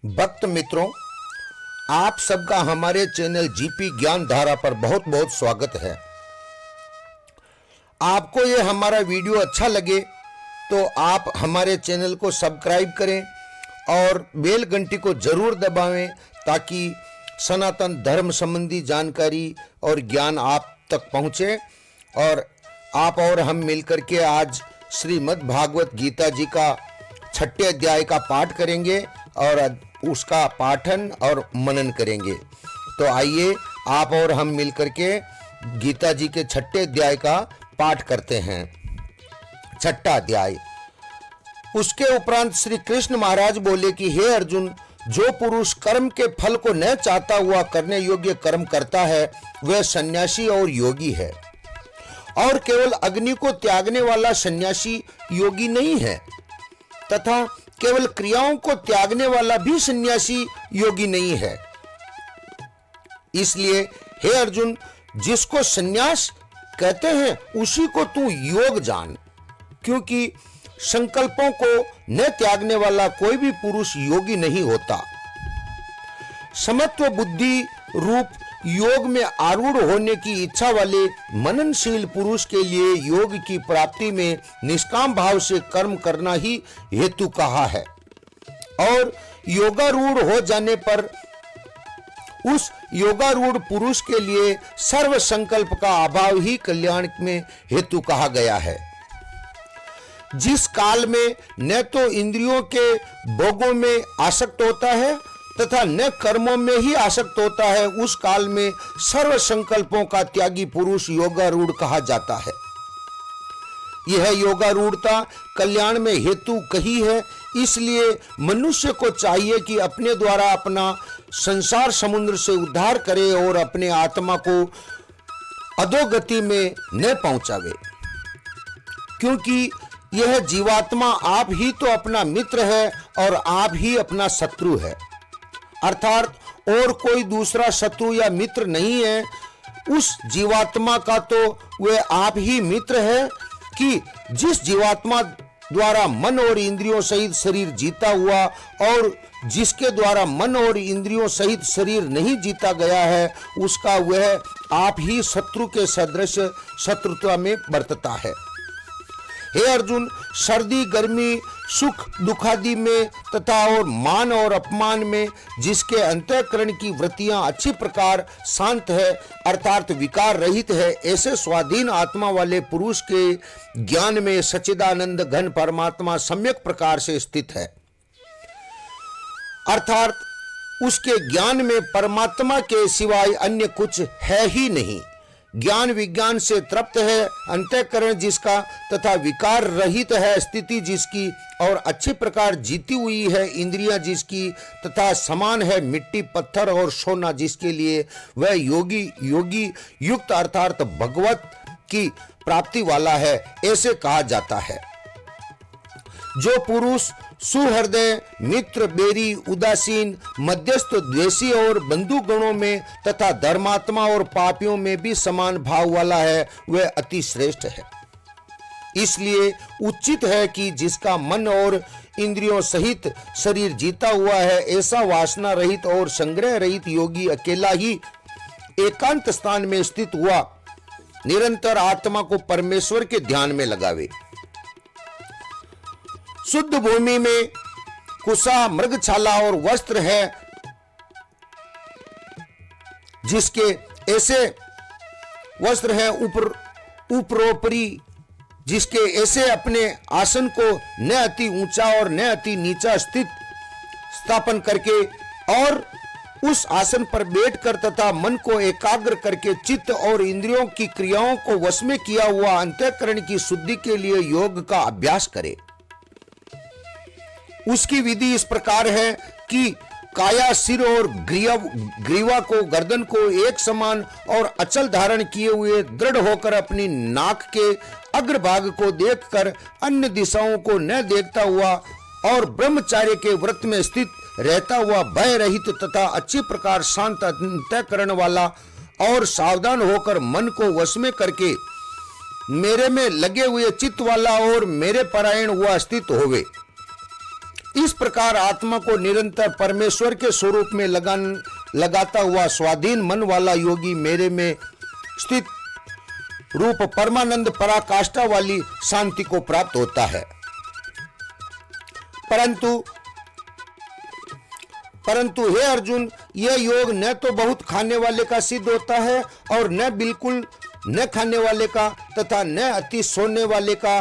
भक्त मित्रों, आप सबका हमारे चैनल जीपी ज्ञान धारा पर बहुत बहुत स्वागत है। आपको ये हमारा वीडियो अच्छा लगे तो आप हमारे चैनल को सब्सक्राइब करें और बेल घंटी को जरूर दबावें ताकि सनातन धर्म संबंधी जानकारी और ज्ञान आप तक पहुंचे। और आप और हम मिलकर के आज श्रीमद् भागवत गीता जी का 6ठे अध्याय का पाठ करेंगे और उसका पाठन और मनन करेंगे। तो आइए आप और हम मिलकर के गीता जी के 6ठे अध्याय का पाठ करते हैं। 6ठा अध्याय। उसके उपरांत श्री कृष्ण महाराज बोले कि हे अर्जुन, जो पुरुष कर्म के फल को न चाहता हुआ करने योग्य कर्म करता है वह सन्यासी और योगी है, और केवल अग्नि को त्यागने वाला सन्यासी योगी नहीं है, तथा केवल क्रियाओं को त्यागने वाला भी सन्यासी योगी नहीं है। इसलिए हे अर्जुन, जिसको सन्यास कहते हैं उसी को तू योग जान, क्योंकि संकल्पों को न त्यागने वाला कोई भी पुरुष योगी नहीं होता। समत्व बुद्धि रूप योग में आरूढ़ होने की इच्छा वाले मननशील पुरुष के लिए योग की प्राप्ति में निष्काम भाव से कर्म करना ही हेतु कहा है, और योगारूढ़ हो जाने पर उस योगारूढ़ पुरुष के लिए सर्व संकल्प का अभाव ही कल्याण में हेतु कहा गया है। जिस काल में न तो इंद्रियों के भोगों में आसक्त होता है तथा न कर्मों में ही आसक्त होता है, उस काल में सर्व संकल्पों का त्यागी पुरुष योगारूढ़ कहा जाता है। यह योगारूढ़ता कल्याण में हेतु कही है। इसलिए मनुष्य को चाहिए कि अपने द्वारा अपना संसार समुद्र से उद्धार करे और अपने आत्मा को अधोगति में न पहुंचावे, क्योंकि यह जीवात्मा आप ही तो अपना मित्र है और आप ही अपना शत्रु है, अर्थात और कोई दूसरा शत्रु या मित्र नहीं है। उस जीवात्मा का तो वह आप ही मित्र है कि जिस जीवात्मा द्वारा मन और इंद्रियों सहित शरीर जीता हुआ और जिसके द्वारा मन और इंद्रियों सहित शरीर नहीं जीता गया है, उसका वह आप ही शत्रु के सदृश शत्रुता में बरतता है। हे अर्जुन, सर्दी गर्मी सुख दुखादि में तथा और मान और अपमान में जिसके अंतःकरण की वृत्तियां अच्छी प्रकार शांत है अर्थात विकार रहित है, ऐसे स्वाधीन आत्मा वाले पुरुष के ज्ञान में सच्चिदानंद घन परमात्मा सम्यक प्रकार से स्थित है, अर्थात उसके ज्ञान में परमात्मा के सिवाय अन्य कुछ है ही नहीं। ज्ञान विज्ञान से तृप्त है, अंतःकरण जिसका तथा विकार रहित है स्थिति जिसकी, और अच्छी प्रकार जीती हुई है इंद्रियां जिसकी, तथा समान है मिट्टी पत्थर और सोना जिसके लिए, वह योगी युक्त अर्थात भगवत की प्राप्ति वाला है, ऐसे कहा जाता है। जो पुरुष सुहृदय मित्र बेरी उदासीन मध्यस्थ द्वेषी और बंधु गणों में तथा धर्मात्मा और पापियों में भी समान भाव वाला है, वह अति श्रेष्ठ है। इसलिए उचित है कि जिसका मन और इंद्रियों सहित शरीर जीता हुआ है, ऐसा वासना रहित और संग्रह रहित योगी अकेला ही एकांत स्थान में स्थित हुआ निरंतर आत्मा को परमेश्वर के ध्यान में लगावे। शुद्ध भूमि में कुशा मृगछाला और वस्त्र है, जिसके ऐसे वस्त्र है ऊपरोपरी, जिसके ऐसे अपने आसन को न अति ऊंचा और न अति नीचा स्थित स्थापन करके और उस आसन पर बैठकर तथा मन को एकाग्र करके चित्त और इंद्रियों की क्रियाओं को वश में किया हुआ अंतःकरण की शुद्धि के लिए योग का अभ्यास करे। उसकी विधि इस प्रकार है कि काया सिर और ग्रीवा को गर्दन को एक समान और अचल धारण किए हुए दृढ़ होकर अपनी नाक के अग्रभाग को देखकर अन्य दिशाओं को न देखता हुआ और ब्रह्मचार्य के व्रत में स्थित रहता हुआ भय रहित तथा अच्छी प्रकार शांत अंतःकरण वाला और सावधान होकर मन को वश में करके मेरे में लगे हुए चित्त वाला और मेरे परायण हुआ स्थित होवे। इस प्रकार आत्मा को निरंतर परमेश्वर के स्वरूप में लगाता हुआ स्वाधीन मन वाला योगी मेरे में स्थित रूप परमानंद पराकाष्ठा वाली शांति को प्राप्त होता है। परंतु हे अर्जुन, यह योग न तो बहुत खाने वाले का सिद्ध होता है और न बिल्कुल न खाने वाले का तथा न अति सोने वाले का,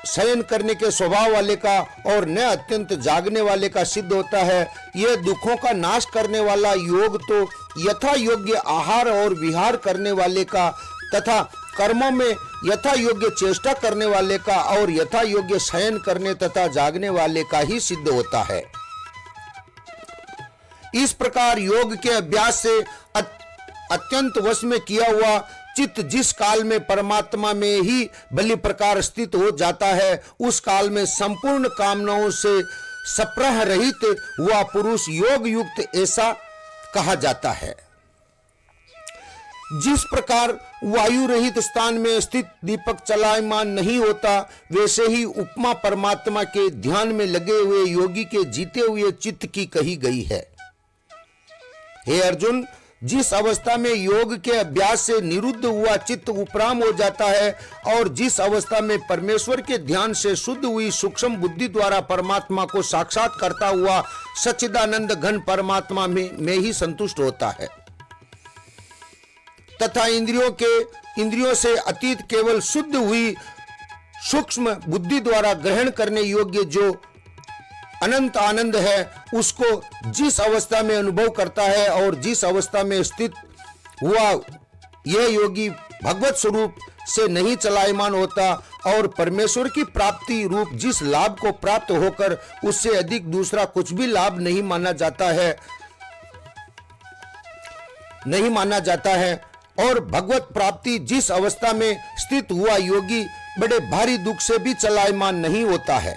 शयन करने के स्वभाव वाले का और न अत्यंत जागने वाले का सिद्ध होता है। यह दुखों का नाश करने वाला योग तो यथा योग्य आहार और विहार करने वाले का तथा कर्मों में यथा योग्य चेष्टा करने वाले का और यथा योग्य शयन करने तथा जागने वाले का ही सिद्ध होता है। इस प्रकार योग के अभ्यास से अत्यंत वश में किया हुआ चित्त जिस काल में परमात्मा में ही भली प्रकार स्थित हो जाता है, उस काल में संपूर्ण कामनाओं से सप्रह रहित हुआ पुरुष योग युक्त ऐसा कहा जाता है। जिस प्रकार वायु रहित स्थान में स्थित दीपक चलायमान नहीं होता, वैसे ही उपमा परमात्मा के ध्यान में लगे हुए योगी के जीते हुए चित्त की कही गई है। हे अर्जुन, जिस अवस्था में योग के अभ्यास से निरुद्ध हुआ चित्त उपराम हो जाता है और जिस अवस्था में परमेश्वर के ध्यान से शुद्ध हुई सूक्ष्म बुद्धि द्वारा परमात्मा को साक्षात करता हुआ सच्चिदानंद घन परमात्मा में ही संतुष्ट होता है तथा इंद्रियों से अतीत केवल शुद्ध हुई सूक्ष्म बुद्धि द्वारा ग्रहण करने योग्य जो अनंत आनंद है, उसको जिस अवस्था में अनुभव करता है और जिस अवस्था में स्थित हुआ यह योगी भगवत स्वरूप से नहीं चलायमान होता और परमेश्वर की प्राप्ति रूप जिस लाभ को प्राप्त होकर उससे अधिक दूसरा कुछ भी लाभ नहीं माना जाता है और भगवत प्राप्ति जिस अवस्था में स्थित हुआ योगी बड़े भारी दुख से भी चलायमान नहीं होता है।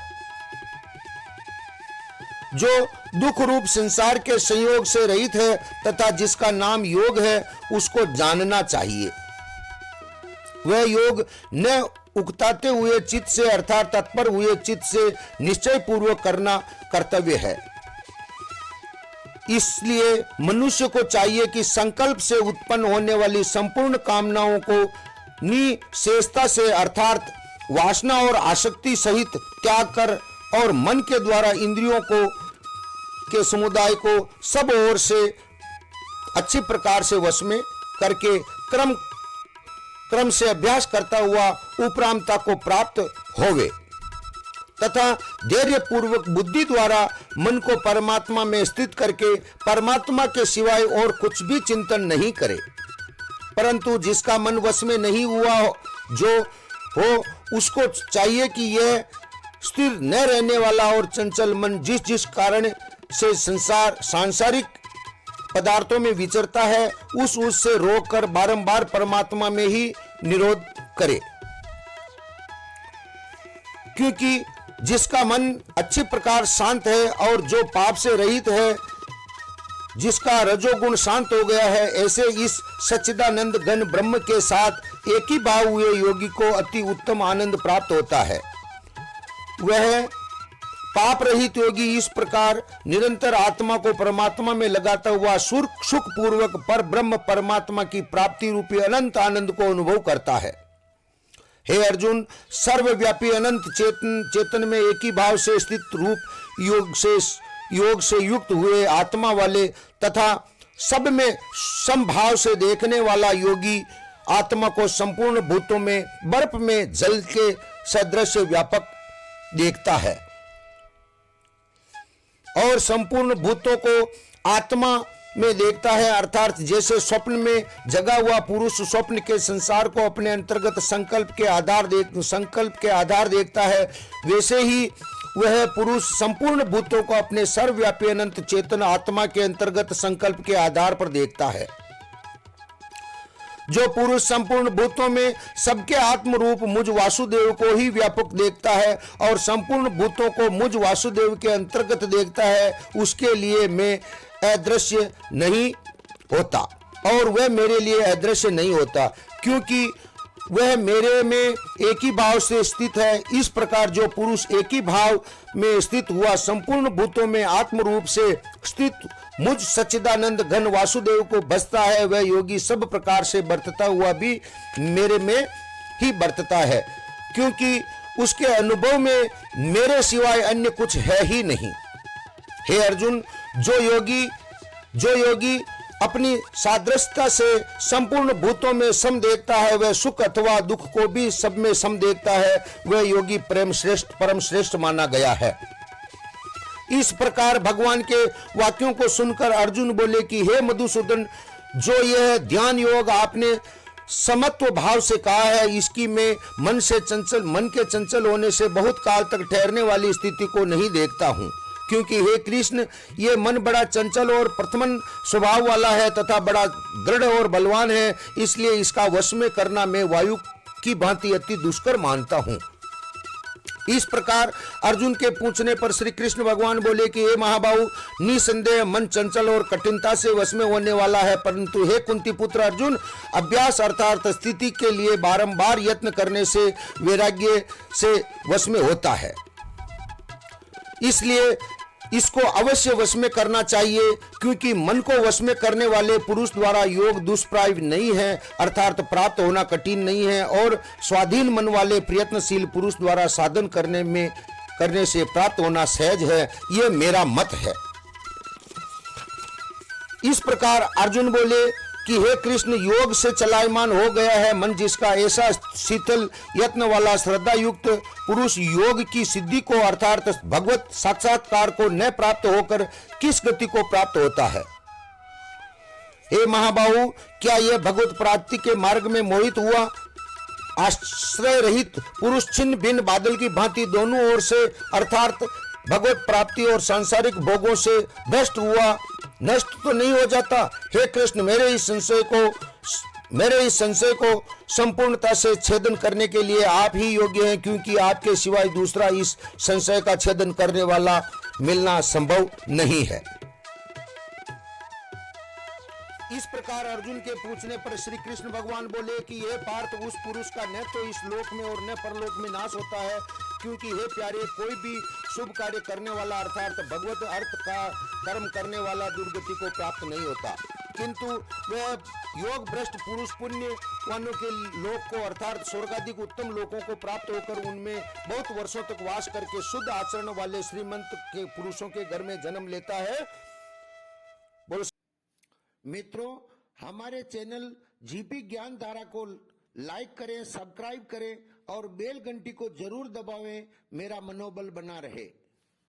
जो दुख रूप संसार के संयोग से रहित है तथा जिसका नाम योग है, उसको जानना चाहिए। वह योग न उकताते हुए चित्त से अर्थात तत्पर हुए चित्त से निश्चय पूर्वक करना कर्तव्य है। इसलिए मनुष्य को चाहिए कि संकल्प से उत्पन्न होने वाली संपूर्ण कामनाओं को निशेषता से अर्थात वासना और आसक्ति सहित त्याग कर और मन के द्वारा इंद्रियों के समुदाय को सब ओर से अच्छी प्रकार से वश में करके क्रम से अभ्यास करता हुआ उपरामता को प्राप्त होवे तथा धैर्य पूर्वक बुद्धि द्वारा मन को परमात्मा में स्थित करके परमात्मा के सिवाय और कुछ भी चिंतन नहीं करे। परंतु जिसका मन वश में नहीं हुआ जो हो, उसको चाहिए कि यह स्थिर न रहने वाला और चंचल मन जिस कारण से सांसारिक पदार्थों में विचरता है, उससे रोककर बारंबार परमात्मा में ही निरोध करे। क्योंकि जिसका मन अच्छी प्रकार शांत है और जो पाप से रहित है, जिसका रजोगुण शांत हो गया है, ऐसे इस सच्चिदानंद घन ब्रह्म के साथ एक ही भाव हुए योगी को अति उत्तम आनंद प्राप्त होता है। वह पाप रहित योगी इस प्रकार निरंतर आत्मा को परमात्मा में लगाता हुआ सुख पूर्वक पर ब्रह्म परमात्मा की प्राप्ति रूपी अनंत आनंद को अनुभव करता है। हे अर्जुन, सर्वव्यापी अनंत चेतन में एक ही भाव से स्थित रूप योग से युक्त हुए आत्मा वाले तथा सब में समभाव से देखने वाला योगी आत्मा को संपूर्ण भूतों में बर्फ में जल के सदृश व्यापक देखता है और संपूर्ण भूतों को आत्मा में देखता है। अर्थात जैसे स्वप्न में जगा हुआ पुरुष स्वप्न के संसार को अपने अंतर्गत संकल्प के आधार देखता है, वैसे ही वह पुरुष संपूर्ण भूतों को अपने सर्वव्यापी अनंत चेतन आत्मा के अंतर्गत संकल्प के आधार पर देखता है। जो पुरुष संपूर्ण भूतों में सबके आत्म रूप मुझ वासुदेव को ही व्यापक देखता है और संपूर्ण भूतों को मुझ वासुदेव के अंतर्गत देखता है, उसके लिए मैं अदृश्य नहीं होता और वह मेरे लिए अदृश्य नहीं होता, क्योंकि वह मेरे में एक ही भाव से स्थित है। इस प्रकार जो पुरुष एक ही भाव में स्थित हुआ संपूर्ण भूतों में आत्म रूप से स्थित मुझ सच्चिदानंद घन वासुदेव को बसता है, वह योगी सब प्रकार से बरतता हुआ भी मेरे में ही बरतता है, क्योंकि उसके अनुभव में मेरे सिवाय अन्य कुछ है ही नहीं। हे अर्जुन, जो योगी अपनी सादृश्यता से संपूर्ण भूतों में सम देखता है, वह सुख अथवा दुख को भी सब में सम देखता है, वह योगी परम श्रेष्ठ माना गया है। इस प्रकार भगवान के वाक्यों को सुनकर अर्जुन बोले कि हे मधुसूदन, जो यह ध्यान योग आपने समत्व भाव से कहा है, इसकी मैं मन के चंचल होने से बहुत काल तक ठहरने वाली स्थिति को नहीं देखता हूं, क्योंकि हे कृष्ण, ये मन बड़ा चंचल और प्रथमन स्वभाव वाला है तथा बड़ा दृढ़ और बलवान है, इसलिए इसका वश में करना मैं वायु की भांति अति दुष्कर मानता हूं। इस प्रकार अर्जुन के पूछने पर श्री कृष्ण भगवान बोले कि हे महाबाहु, निसंदेह मन चंचल और कठिनता से वश में होने वाला है, परंतु हे कुंती पुत्र अर्जुन, अभ्यास अर्थात स्थिति के लिए बारंबार यत्न करने से वैराग्य से वश में होता है। इसलिए इसको अवश्य वश में करना चाहिए, क्योंकि मन को वश में करने वाले पुरुष द्वारा योग दुष्प्राय नहीं है, अर्थात प्राप्त होना कठिन नहीं है, और स्वाधीन मन वाले प्रयत्नशील पुरुष द्वारा साधन करने से प्राप्त होना सहज है। यह मेरा मत है। इस प्रकार अर्जुन बोले कि हे कृष्ण, योग से चलायमान हो गया है मन जिसका, ऐसा शीतल यत्न वाला श्रद्धा युक्त पुरुष योग की सिद्धि को अर्थात भगवत साक्षात्कार को न प्राप्त होकर किस गति को प्राप्त होता है? हे महाबाहु, क्या यह भगवत प्राप्ति के मार्ग में मोहित हुआ आश्रय रहित पुरुष छिन्न भिन्न बादल की भांति दोनों ओर से अर्थात भगवत प्राप्ति और सांसारिक भोगों से भ्रष्ट हुआ नष्ट तो नहीं हो जाता? हे कृष्ण, मेरे इस संशय को संपूर्णता से छेदन करने के लिए आप ही योग्य हैं, क्योंकि आपके सिवाय दूसरा इस संशय का छेदन करने वाला मिलना संभव नहीं है। इस प्रकार अर्जुन के पूछने पर श्री कृष्ण भगवान बोले कि हे पार्थ, उस पुरुष का न तो इस लोक में और न परलोक में नाश होता है, क्योंकि हे प्यारे, कोई भी शुभ कार्य करने वाला अर्थात भगवत अर्थ का कर्म करने वाला दुर्गति को प्राप्त नहीं होता, किंतु वह योग भ्रष्ट पुरुष पुण्यवानों के लोक को अर्थात स्वर्गाधिक उत्तम लोकों को प्राप्त होकर उनमें बहुत वर्षों तक वास करके शुद्ध आचरण वाले श्रीमंत के पुरुषों के घर में जन्म लेता है। बोलो मित्रों, हमारे चैनल जीपी ज्ञान धारा को लाइक करें, सब्सक्राइब करें और बेल घंटी को जरूर दबावें, मेरा मनोबल बना रहे।